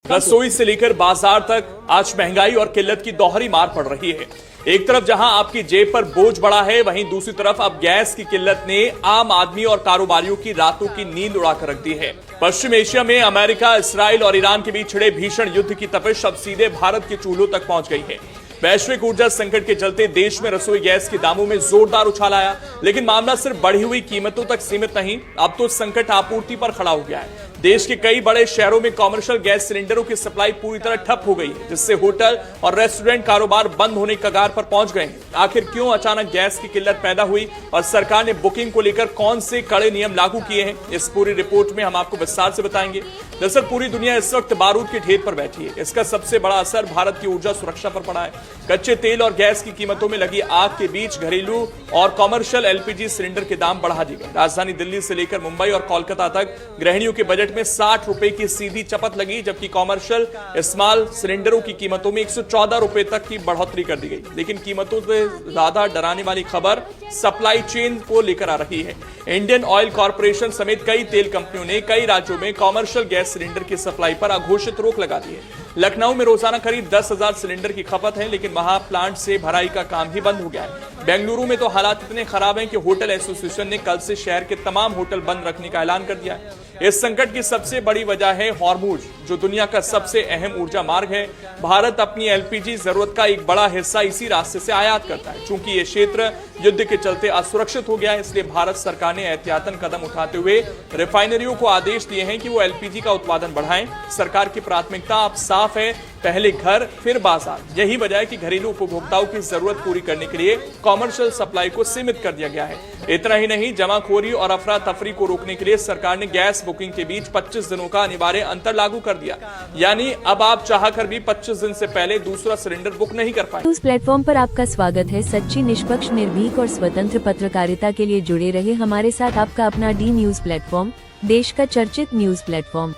रसोई से लेकर बाजार तक आज महंगाई और किल्लत की दोहरी मार पड़ रही है। एक तरफ जहां आपकी जेब पर बोझ बढ़ा है, वहीं दूसरी तरफ अब गैस की किल्लत ने आम आदमी और कारोबारियों की रातों की नींद उड़ाकर रख दी है। पश्चिम एशिया में अमेरिका, इसराइल और ईरान के बीच छिड़े भीषण युद्ध की तपिश अब सीधे भारत के चूल्हों तक पहुंच गई है। वैश्विक ऊर्जा संकट के चलते देश में रसोई गैस के दामों में जोरदार उछाल आया, लेकिन मामला सिर्फ बढ़ी हुई कीमतों तक सीमित नहीं, अब तो संकट आपूर्ति पर खड़ा हो गया है। देश के कई बड़े शहरों में कॉमर्शियल गैस सिलेंडरों की सप्लाई पूरी तरह ठप हो गई है, जिससे होटल और रेस्टोरेंट कारोबार बंद होने की कगार पर पहुंच गए हैं। आखिर क्यों अचानक गैस की किल्लत पैदा हुई और सरकार ने बुकिंग को लेकर कौन से कड़े नियम लागू किए हैं, इस पूरी रिपोर्ट में हम आपको विस्तार से बताएंगे। दरअसल पूरी दुनिया इस वक्त बारूद के ढेर पर बैठी है। इसका सबसे बड़ा असर भारत की ऊर्जा सुरक्षा पर पड़ा है। कच्चे तेल और गैस की कीमतों में लगी आग के बीच घरेलू और कॉमर्शियल एलपीजी सिलेंडर के दाम बढ़ा दिए गए। राजधानी दिल्ली से लेकर मुंबई और कोलकाता तक गृहिणियों के बजट में 60 रुपए की सीधी चपत लगी, जबकि कॉमर्शियल स्मॉल सिलेंडरों की कीमतों में 114 रुपए तक की बढ़ोतरी कर दी गई। लेकिन कीमतों से ज्यादा डराने वाली खबर सप्लाई चेन को लेकर आ रही है। इंडियन ऑयल कॉर्पोरेशन समेत कई तेल कंपनियों ने कई राज्यों में कॉमर्शियल गैस सिलेंडर की सप्लाई पर अघोषित रोक लगा दी है। लखनऊ में रोजाना करीब 10,000 सिलेंडर की खपत है, लेकिन वहां प्लांट से भराई का काम ही बंद हो गया है। बेंगलुरु में तो हालात इतने खराब हैं कि होटल एसोसिएशन ने कल से शहर के तमाम होटल बंद रखने का ऐलान कर दिया है। इस संकट की सबसे बड़ी वजह है हॉर्मुज, जो दुनिया का सबसे अहम ऊर्जा मार्ग है। भारत अपनी एलपीजी जरूरत का एक बड़ा हिस्सा इसी रास्ते से आयात करता है। चूंकि ये क्षेत्र युद्ध के चलते असुरक्षित हो गया है, इसलिए भारत सरकार ने एहतियातन कदम उठाते हुए रिफाइनरियों को आदेश दिए हैं कि वो एलपीजी का उत्पादन बढ़ाएं। सरकार की प्राथमिकता अब साफ है, पहले घर फिर बाजार। यही वजह है कि घरेलू उपभोक्ताओं की जरूरत पूरी करने के लिए कॉमर्शियल सप्लाई को सीमित कर दिया गया है। इतना ही नहीं, जमाखोरी और अफरा तफरी को रोकने के लिए सरकार ने गैस बुकिंग के बीच 25 दिनों का अनिवार्य अंतर लागू कर दिया। यानी अब आप चाहकर भी 25 दिन से पहले दूसरा सिलेंडर बुक नहीं कर पाए। न्यूज प्लेटफॉर्म पर आपका स्वागत है। सच्ची, निष्पक्ष, निर्भीक और स्वतंत्र पत्रकारिता के लिए जुड़े रहे हमारे साथ। आपका अपना डी न्यूज प्लेटफॉर्म, देश का चर्चित न्यूज प्लेटफॉर्म।